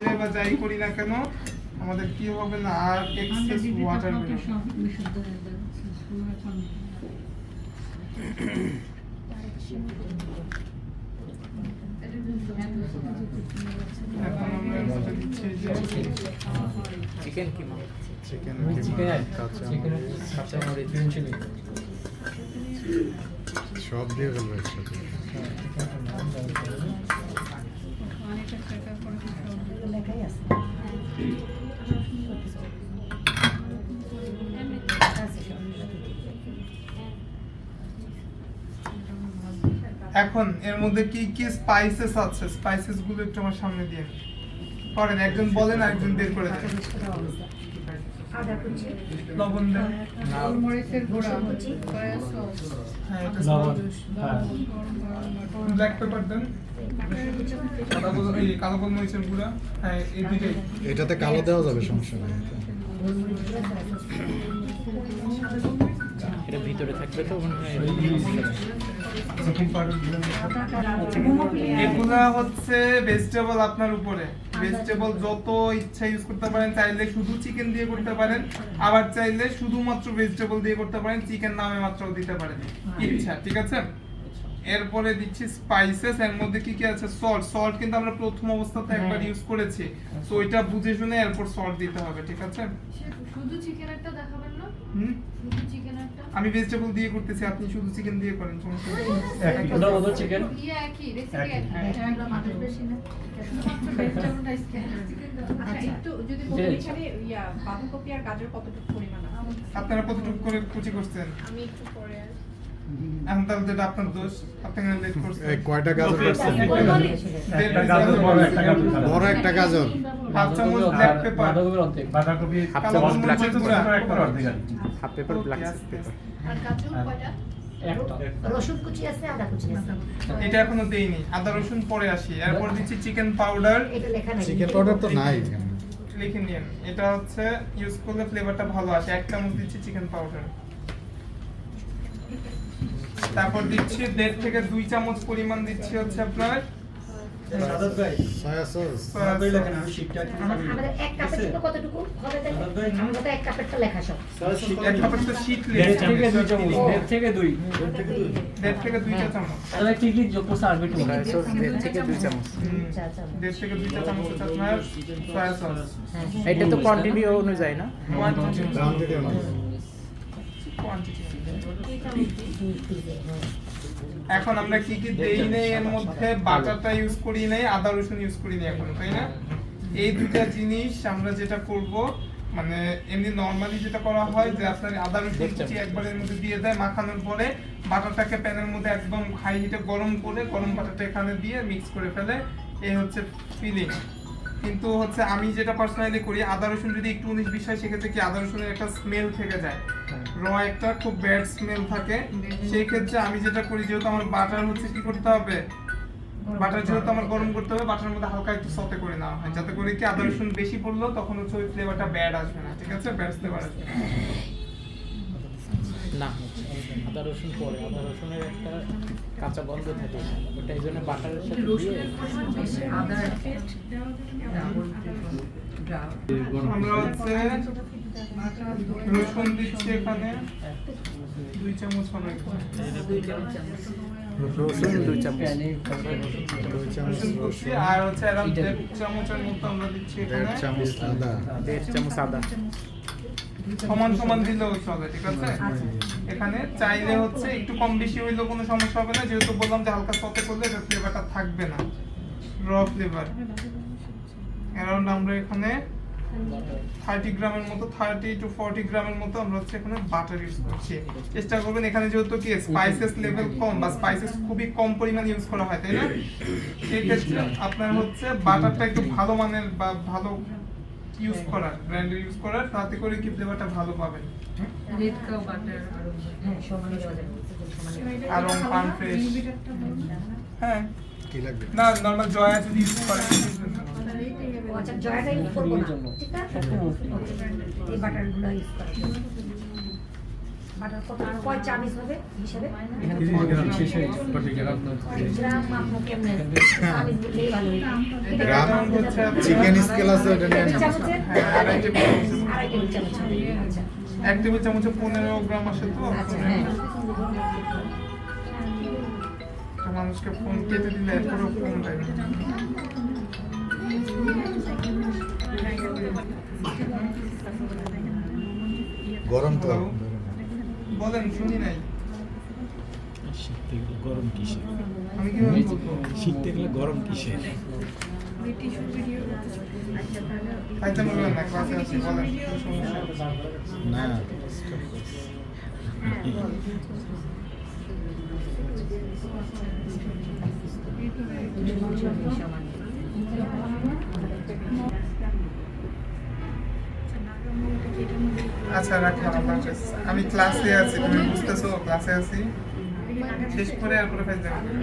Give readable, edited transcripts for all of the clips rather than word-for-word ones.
বা যাই করি না কেন আমাদের কি হবে না আর এক্সেস ওয়াটার বের এখন আমরা এর মধ্যে দিচ্ছি যে চিকেন কি মা চিকেন কাঁচা মরিচ চিলি সব দিয়ে ফেলবো একসাথে। এখন এর মধ্যে কি কি স্পাইসেস আছে স্পাইসেস গুলো একটু আমার সামনে দিয়ে করেন একজন বলেন আরেকজন বের করে দেন লবণ দেন মরিচের গুঁড়া সয়া সস হ্যাঁ এটা ব্ল্যাক পেপার দেন কালো গোলমরিচের গুঁড়া হ্যাঁ এই দুইটাই এটাতে কালো দেওয়া যাবে, সমস্যা নেই। এটা ভিতরে থাকবে তো মনে হয় এগুলা হচ্ছে ভেজিটেবল আপনার উপরে ভেজিটেবল যত ইচ্ছা ইউজ করতে পারেন চাইলে শুধু চিকেন দিয়ে করতে পারেন আবার চাইলে শুধুমাত্র ভেজিটেবল দিয়ে করতে পারেন চিকেন নামে মাত্র দিতে পারেন ইচ্ছা ঠিক আছে এরপরে দিচ্ছি স্পাইসেস এর মধ্যে কি কি আছে সল্ট কিন্তু আমরা প্রথম অবস্থাতে একবার ইউজ করেছি সো এটা বুঝে শুনে এরপর সল্ট দিতে হবে ঠিক আছে শুধু চিকেন একটা দেখাবেন না শুধু চিকেন একটা আমি ভেজিটেবল দিয়ে করতেছি আপনি শুধু চিকেন দিয়ে করেন সমস্যা নেই ওটা ওটা চিকেন ইয়া একই রেসিপি একই আমরা মানুষ বেশি না শুধুমাত্র ভেজিটেবলটা স্ক্যান আচ্ছা একটু যদি বলি এখানে ইয়া বাঁধাকপি আর গাজর কতটুকু পরিমাণ আছে আপনারা কতটুকু করে কুচি করছেন আমি একটু পরে এখন তাহলে যেটা আপনার দোষ আপনি লেট করছেন এই কয়টা গাজর করছেন? বড় একটা গাজর, হাফ চামচ ব্ল্যাক পেপার বাঁধাকপি হাফ চামচ black half pepper black pepper আর গাজর কয়টা রসুন কুচি আছে, আদা কুচি আছে। এটা এখনো দেইনি আদা রসুন পরে আসি এরপর দিচ্ছি চিকেন পাউডার এটা লেখা নাই। চিকেন পাউডার তো নাই এখানে। লিখে নিন এটা হচ্ছে ইউজ করলে ফ্লেভারটা ভালো আসে এক চামচ দিচ্ছি চিকেন পাউডার তারপর দিচ্ছি 1.5 থেকে 2 চামচ পরিমাণ দিচ্ছি হচ্ছে আপনার সয়া সস, আমাদের এক কাপের জন্য কতটুকু হবে তাহলে? আমরা তো এক কাপেরটা লেখা সব। এক কাপের তো শীত দেড় থেকে দুই চামচ দেড় থেকে দুই 1.5 থেকে 2 চা চামচ তাহলে কি কি যোগ করছে আসবে একটু সয়া সস 1.5 থেকে 2 চামচ 1.5 থেকে 2 চা চামচ হচ্ছে আপনার সয়া সস এটা তো কোয়ান্টিটি অনুযায়ী না কোয়ান্টিটি অনুযায়ী। এখন আমরা কি কি দেই নেই এর মধ্যে বাটারটা ইউজ করি নাই আদা রসুন ইউজ করি নাই এখন তাই না এই দুটো জিনিস আমরা যেটা করব মানে এমনি নরমালি যেটা করা হয় যে আপনার আদা রসুন কুচি একবারের মধ্যে দিয়ে দেয় মাখানোর পরে বাটারটাকে প্যানের মধ্যে একদম হাই হিটে গরম করে গরম বাটারটা এখানে দিয়ে মিক্স করে ফেলে এই হচ্ছে ফিলিং কিন্তু হচ্ছে আমি যেটা পার্সোনালি করি আদা রসুন যদি একটু 19-20 হয় সেক্ষেত্রে কি আদা রসুনের একটা স্মেল থেকে যায় র একটা খুব ব্যাড স্মেল থাকে সেই ক্ষেত্রে আমি যেটা করি যেহেতু আমার বাটার হচ্ছে কি করতে হবে বাটার যেহেতু আমার গরম করতে হবে বাটার মধ্যে হালকা একটু সতে করে নেওয়া হয় যাতে করে কি আদা রসুন বেশি পড়লো তখন হচ্ছে ওই ফ্লেভারটা ব্যাড আসবে না ঠিক আছে ব্যাড ফ্লেভার আসবে না আদা রসুন পরে আদা রসুনের একটা কাঁচা গন্ধ থাকে ওটা এই জন্য বাটারের সাথে দিয়ে আমরা হচ্ছে রসুন দিচ্ছি এখানে 2 চামচ হবে রসুন 2 চামচ 2 চামচ রসুন কুচি রসুন, আর হচ্ছে এরকম 1.5 চামচের মতো আমরা দিচ্ছি 1.5 এখানে চামচ আদা, 1.5 চামচ আদা সমান সমান দিলেও চলে ঠিক আছে এখানে চাইলে হচ্ছে একটু কম বেশি হইলেও কোনো সমস্যা হবে না যেহেতু বললাম যে হালকা সতে করলে এটা ফ্লেভারটা থাকবে না র ফ্লেভার অ্যারাউন্ড আমরা এখানে 30 গ্রামের মতো 30 to 40 গ্রামের মতো আমরা হচ্ছে এখানে বাটার ইউজ করছি চেষ্টা করবেন এখানে যেহেতু কি স্পাইসেস লেভেল কম বা স্পাইসেস খুবই কম পরিমাণে ইউজ করা হয় তাই না সেই ক্ষেত্রে আপনার হচ্ছে বাটারটা একটু ভালো মানের বা ভালো ইউজ করার ব্র্যান্ডের ইউজ করার তাতে করে কি ফ্লেভারটা ভালো পাবেন রেড কাউ বাটার হ্যাঁ, সমানে দেওয়া যাবে, সমানে। আর ফার্ম ফ্রেশ হ্যাঁ কি লাগবে? না নরমাল জয়া যদি ইউজ করেন ও আচ্ছা, জয়াটা ইউজ করবো না, ঠিক আছে? এই বাটারগুলো ইউজ করা যাবে। বাটার কত কয় চামচ হবে হিসাবে এখানে 30 গ্রাম গ্রাম মাপবো কেমনে চামচ বললেই ভালো হতো গ্রাম চিকেন স্কেল আছে ওটা নিয়ে টেবিল চামচের হ্যাঁ, আড়াই টেবিল চামচ। আড়াই টেবিল চামচ হবে আচ্ছা 1 টেবিল চামচে 15 গ্রাম আসে তো আচ্ছা হ্যাঁ একটা মানুষকে ফোন কেটে দিলে এরপরেও ফোন দেয় না। গরম তো Hello? বলেন শুনি নাই গরম কিসে আমি কিভাবে বলবো? শীতে গেলে গরম কিসে খাইতে বলবেন না ক্লাসে আছি বলেন কি সমস্যা? না আচ্ছা রাখলাম আল্লাহ হাফেজ। আমি ক্লাসে আছি তুমি বুঝতেছো ক্লাসে আছি শেষ করে এরপরে ফাইজ রাখলাম।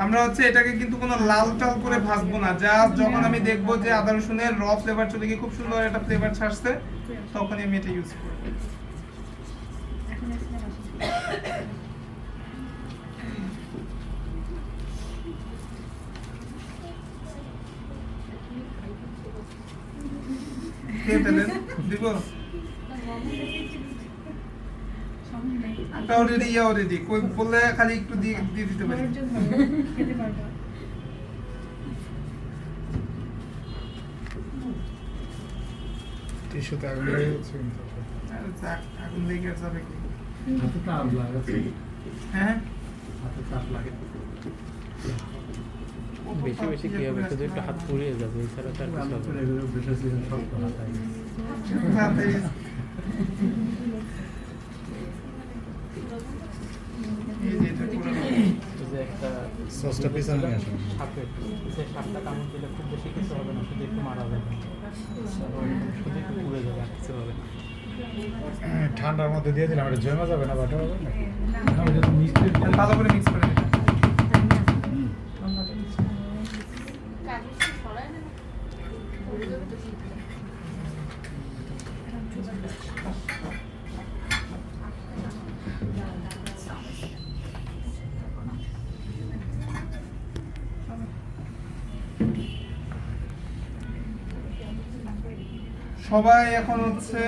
আমরা হচ্ছে এটাকে কিন্তু কোনো লাল টাল করে ভাজবো না, জাস্ট যখন আমি দেখবো যে আদা রসুনের র ফ্লেভার চলে গিয়ে খুব সুন্দর একটা ফ্লেভার ছাড়ছে তখনই আমি এটা ইউজ করব। খেয়ে ফেলেন দিব অলরেডি কই বললে খালি একটু দিয়ে দিয়ে দিতে পারি। টিস্যুতে আগুন লেগে যাচ্ছে কিন্তু। আর যাক, আগুন লেগে আর যাবে কি? হাতে তাপ লাগাচ্ছে হ্যাঁ হাতে তাপ লাগে বেশি বেশি কি হবে, শুধু একটু হাত পুড়িয়ে যাবে, এছাড়া তার কিছু হবে না। তাড়াতাড়ি। এই যে এটা পুরো এই যে একটা সসটা পিছনে নিয়ে আসুন। সাপের, সে সাপটা কামড় দিলে খুব বেশি কিছু হবে না, শুধু একটু মারা যাবে, শুধু একটু পুড়ে যাবে, আর কিছু হবে না। ঠান্ডার মধ্যে দিয়ে দিলাম এটা জমে যাবে না বাটা হবে নাকি? ভালো করে মিক্স করে নিতে। সবাই এখন হচ্ছে